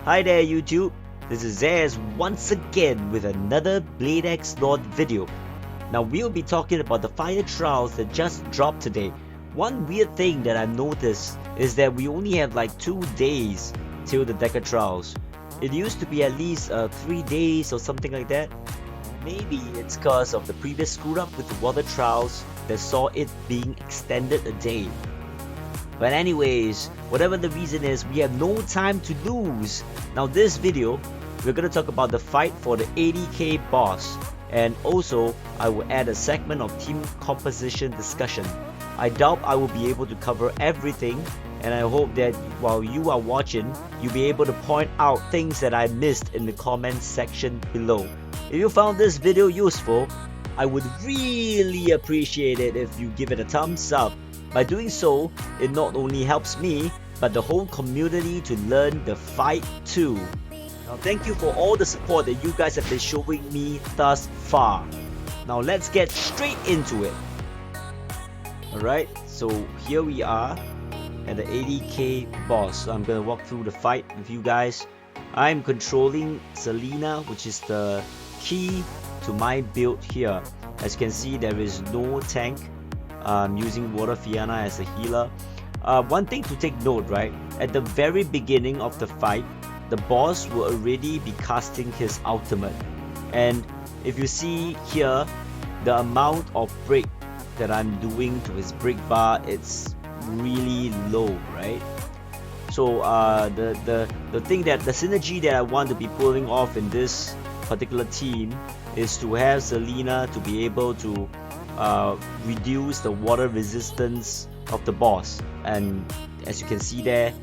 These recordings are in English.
Hi there YouTube, this is Zaz once again with another Blade Xlord video. Now we'll be talking about the fire trials that just dropped today. One weird thing that I've noticed is that we only have like 2 days till the DecaTrials. It used to be at least 3 days or something like that. Maybe it's cause of the previous screw up with the water trials that saw it being extended a day. But anyways, whatever the reason is, we have no time to lose. Now this video, we're going to talk about the fight for the 80k boss. And also, I will add a segment of team composition discussion. I doubt I will be able to cover everything. And I hope that while you are watching, you'll be able to point out things that I missed in the comments section below. If you found this video useful, I would really appreciate it if you give it a thumbs up. By doing so, it not only helps me, but the whole community to learn the fight too. Now thank you for all the support that you guys have been showing me thus far. Now let's get straight into it. Alright, so here we are at the 80k boss. So I'm gonna walk through the fight with you guys. I'm controlling Selena, which is the key to my build here. As you can see, there is no tank. I'm using Water Fianna as a healer. One thing to take note, right? At the very beginning of the fight, the boss will already be casting his ultimate. And if you see here, the amount of break that I'm doing to his break bar, it's really low, right? So the synergy that I want to be pulling off in this particular team is to have Selena to be able to reduce the water resistance of the boss. And as you can see there,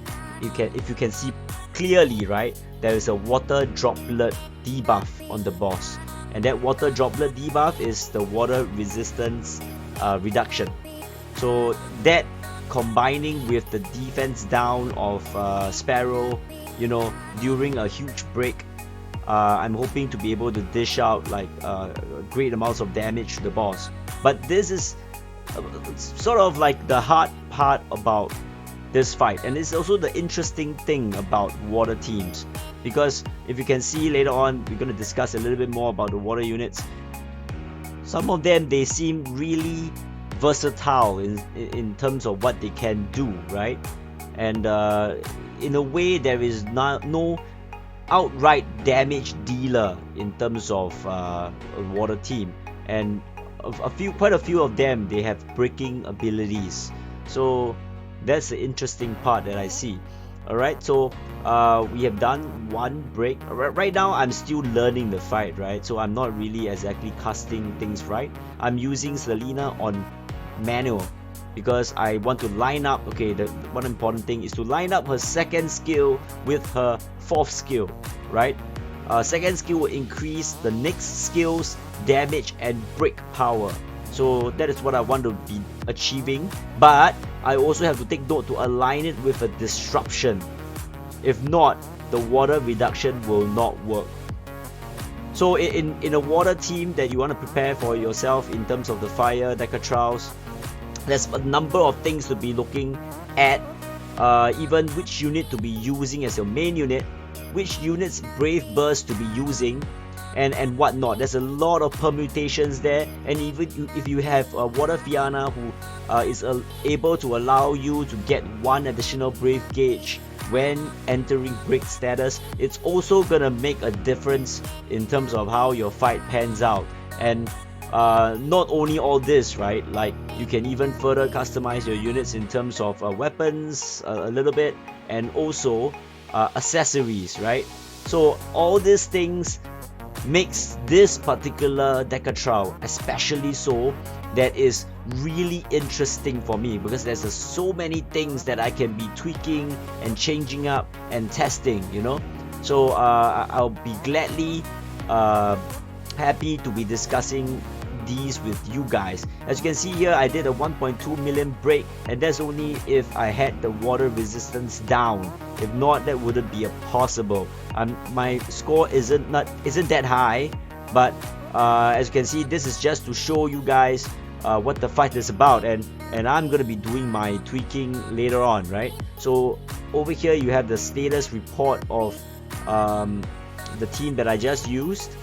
if you can see clearly, right, there is a water droplet debuff on the boss, and that water droplet debuff is the water resistance reduction. So that combining with the defense down of Sparrow, you know, during a huge break, I'm hoping to be able to dish out like great amounts of damage to the boss. But this is sort of like the hard part about this fight, and it's also the interesting thing about water teams, because if you can see later on, we're going to discuss a little bit more about the water units. Some of them, they seem really versatile in terms of what they can do, right? And in a way, there is no outright damage dealer in terms of a water team, and quite a few of them, they have breaking abilities. So that's the interesting part that I see. Alright, so we have done one break. Right now I'm still learning the fight, right? So I'm not really exactly casting things right. I'm using Selena on manual because I want to line up. Okay, the one important thing is to line up her second skill with her fourth skill, right? Second skill will increase the next skill's damage and break power. So that is what I want to be achieving, but I also have to take note to align it with a disruption. If not, the water reduction will not work. So in a water team that you want to prepare for yourself in terms of the fire DecaTrials, there's a number of things to be looking at, even which unit to be using as your main unit, which unit's brave burst to be using, and whatnot. There's a lot of permutations there, and even if you have a Water Fianna who is able to allow you to get 1 additional brave gauge when entering break status, it's also gonna make a difference in terms of how your fight pans out. And not only all this, right, like you can even further customize your units in terms of weapons a little bit, and also accessories, right? So all these things makes this particular DecaTrial especially so that is really interesting for me, because there's so many things that I can be tweaking and changing up and testing, you know. So I'll be gladly happy to be discussing these with you guys. As you can see here, I did a 1.2 million break, and that's only if I had the water resistance down. If not, that wouldn't be possible. My score isn't that high, but as you can see, this is just to show you guys what the fight is about, and I'm gonna be doing my tweaking later on, right? So over here you have the status report of the team that I just used.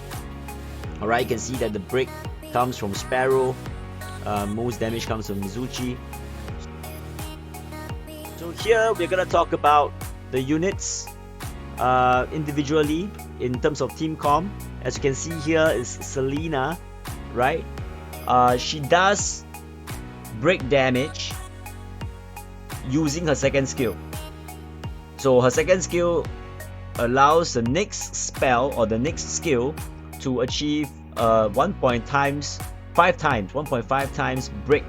Alright, you can see that the break comes from Sparrow, most damage comes from Mizuki. So here we're gonna talk about the units individually in terms of team comp. As you can see here is Selena, right? She does break damage using her second skill. So her second skill allows the next spell or the next skill to achieve 1.5 times break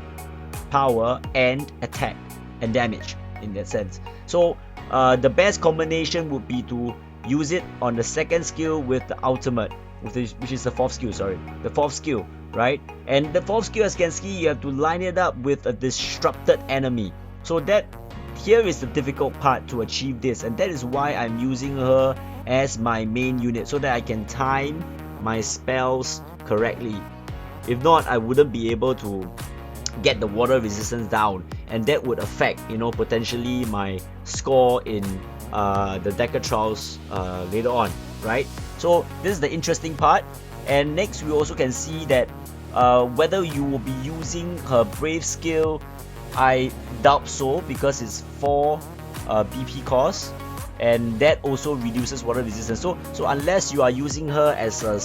power and attack and damage in that sense. So the best combination would be to use it on the second skill with the ultimate, which is the fourth skill, the fourth skill, right? And the fourth skill, as you can see, you have to line it up with a disrupted enemy. So that here is the difficult part to achieve this, and that is why I'm using her as my main unit, so that I can time my spells correctly. If not, I wouldn't be able to get the water resistance down, and that would affect, you know, potentially my score in the DecaTrials later on, right? So this is the interesting part. And next we also can see that whether you will be using her brave skill, I doubt so, because it's 4 BP cost, and that also reduces water resistance. So unless you are using her as a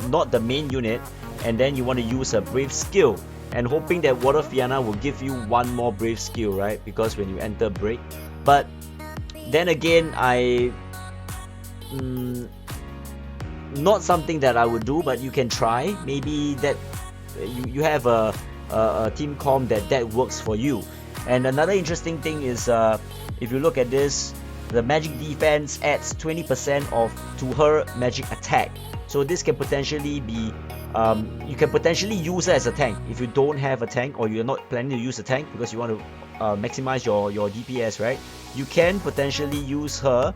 not the main unit, and then you want to use her brave skill and hoping that Water Fianna will give you one more brave skill, right? Because when you enter break. But then again, not something that I would do, but you can try. Maybe that you have a team comp that works for you. And another interesting thing is, if you look at this, the magic defense adds 20% to her magic attack. So this can potentially be, you can potentially use her as a tank if you don't have a tank, or you're not planning to use a tank because you want to maximize your DPS, right? You can potentially use her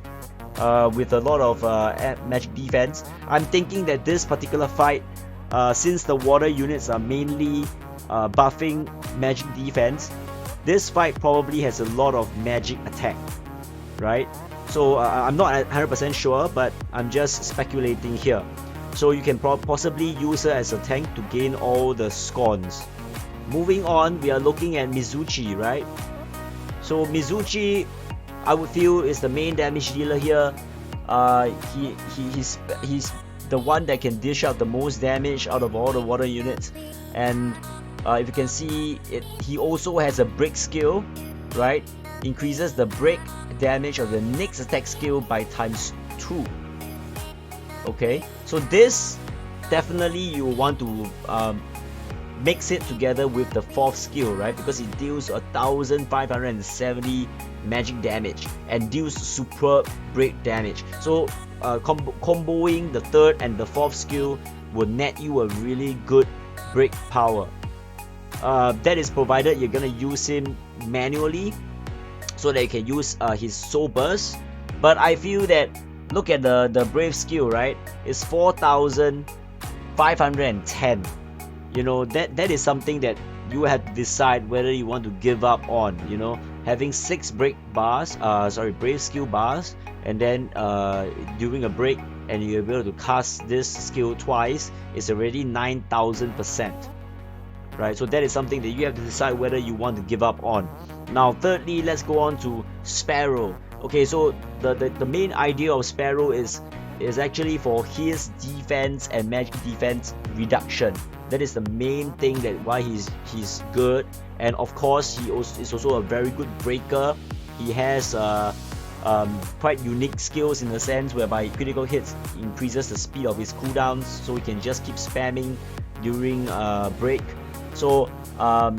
with a lot of magic defense. I'm thinking that this particular fight, since the water units are mainly buffing magic defense, this fight probably has a lot of magic attack, right? So I'm not 100% sure, but I'm just speculating here. So you can possibly use her as a tank to gain all the scorns. Moving on, we are looking at Mizuki, right? So Mizuki, I would feel, is the main damage dealer here. He's the one that can dish out the most damage out of all the water units. And if you can see it, he also has a break skill, right? Increases the break damage of the next attack skill by ×2. Okay, so this definitely you want to mix it together with the fourth skill, right? Because it deals 1570 magic damage and deals superb break damage. So comboing the third and the fourth skill will net you a really good break power. That is provided you're gonna use him manually, so that you can use his soul burst. But I feel that, look at the brave skill, right? It's 4510. You know, that is something that you have to decide whether you want to give up on. You know, having 6 brave skill bars, and then during a break, and you're able to cast this skill twice, is already 9000%. Right, so that is something that you have to decide whether you want to give up on. Now, thirdly, let's go on to Sparrow. Okay, so the main idea of Sparrow is actually for his defense and magic defense reduction. That is the main thing that why he's good. And of course, he is also a very good breaker. He has quite unique skills in the sense whereby critical hits increases the speed of his cooldowns, so he can just keep spamming during break. So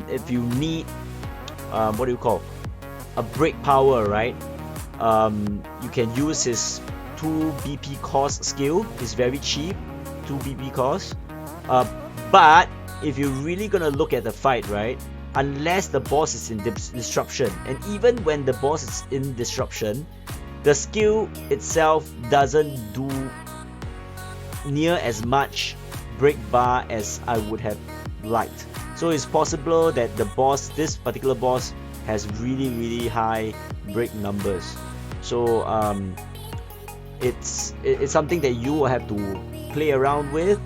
if you need a break power, right? You can use his 2 BP cost skill. It's very cheap, 2 BP cost. But if you're really gonna look at the fight, right? Unless the boss is in disruption, and even when the boss is in disruption, the skill itself doesn't do near as much break bar as I would have liked. So it's possible that this particular boss has really high break numbers. So it's something that you will have to play around with,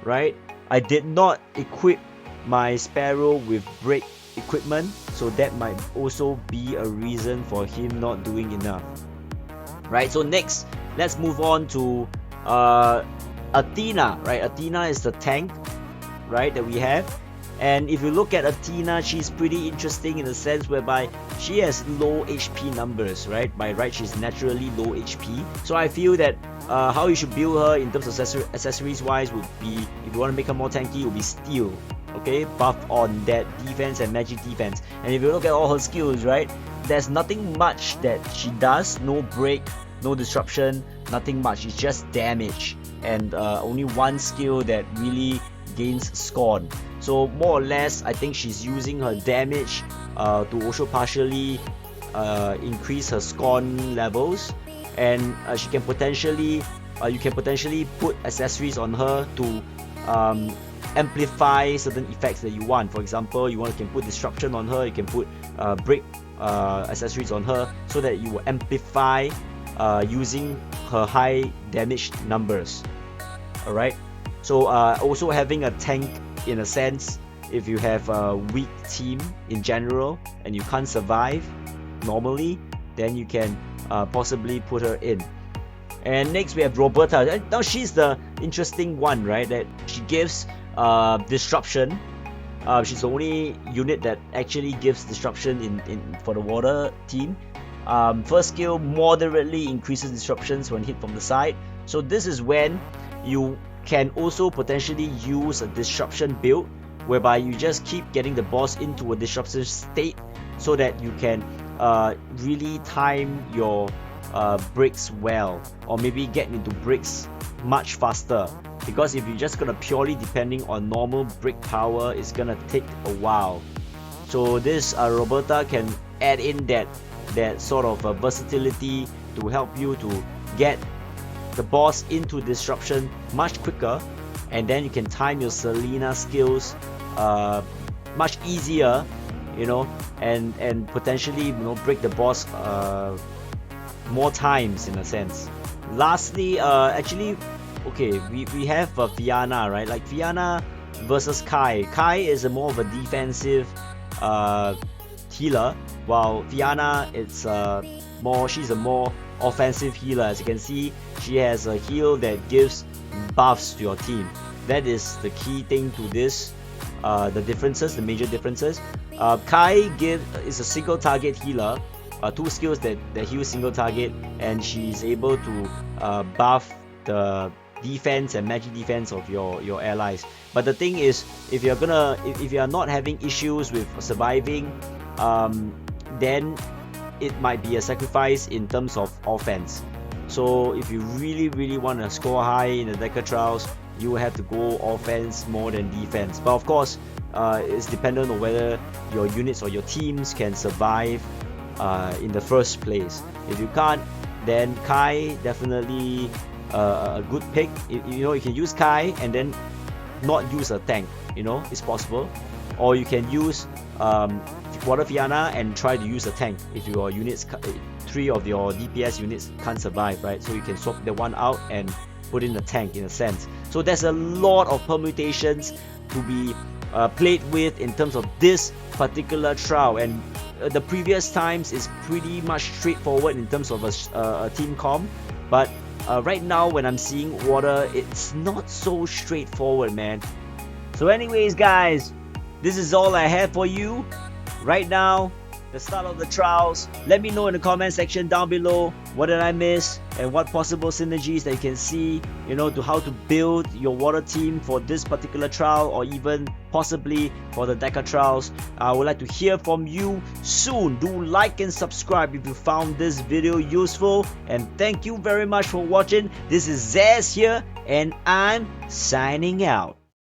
right? I did not equip my Sparrow with brake equipment, so that might also be a reason for him not doing enough, right? So next, let's move on to Adina, right? Adina is the tank, right, that we have. And if you look at Adina, she's pretty interesting in the sense whereby she has low HP numbers, right? By right, she's naturally low HP. So I feel that how you should build her in terms of accessories wise would be, if you want to make her more tanky, would be steel. Okay, buff on that defense and magic defense. And if you look at all her skills, right, there's nothing much that she does. No break, no disruption, nothing much. It's just damage, and only one skill that really gains scorn. So more or less, I think she's using her damage to also partially increase her scorn levels, and she can potentially you can potentially put accessories on her to amplify certain effects that you want. For example, you can put disruption on her, you can put break accessories on her, so that you will amplify using her high damage numbers. Alright, so also having a tank, in a sense, if you have a weak team in general and you can't survive normally, then you can possibly put her in. And next we have Roberto. Now she's the interesting one, right? That she gives disruption. She's the only unit that actually gives disruption for the water team. First skill moderately increases disruptions when hit from the side. So this is when you can also potentially use a disruption build, whereby you just keep getting the boss into a disruption state so that you can really time your breaks well, or maybe get into breaks much faster. Because if you're just gonna purely depending on normal break power, it's gonna take a while. So this Roberta can add in that sort of versatility to help you to get the boss into disruption much quicker, and then you can time your Selena skills much easier, you know, and potentially, you know, break the boss more times, in a sense. Lastly, actually, okay, we have Fianna, right? Like Fianna versus Kai. Kai is more of a defensive healer, while Fianna she's a more offensive healer. As you can see, she has a heal that gives buffs to your team. That is the key thing to this. The major differences. Kai is a single target healer, two skills that heal single target, and she's able to buff the defense and magic defense of your allies. But the thing is, if you are not having issues with surviving, then it might be a sacrifice in terms of offense. So if you really want to score high in the DecaTrials, you will have to go offense more than defense. But of course, it's dependent on whether your units or your teams can survive in the first place. If you can't, then Kai definitely a good pick. You can use Kai and then not use a tank. It's possible. Or you can use Water Fianna and try to use a tank if your units, 3 of your DPS units can't survive, right? So you can swap the one out and put in a tank, in a sense. So there's a lot of permutations to be played with in terms of this particular trial, and the previous times is pretty much straightforward in terms of a team comp, but right now when I'm seeing water, it's not so straightforward, man. So anyways guys, this is all I have for you right now, the start of the trials. Let me know in the comment section down below what did I miss and what possible synergies that you can see, to how to build your water team for this particular trial, or even possibly for the DecaTrials. I would like to hear from you soon. Do like and subscribe if you found this video useful, and thank you very much for watching. This is Zaz here, and I'm signing out.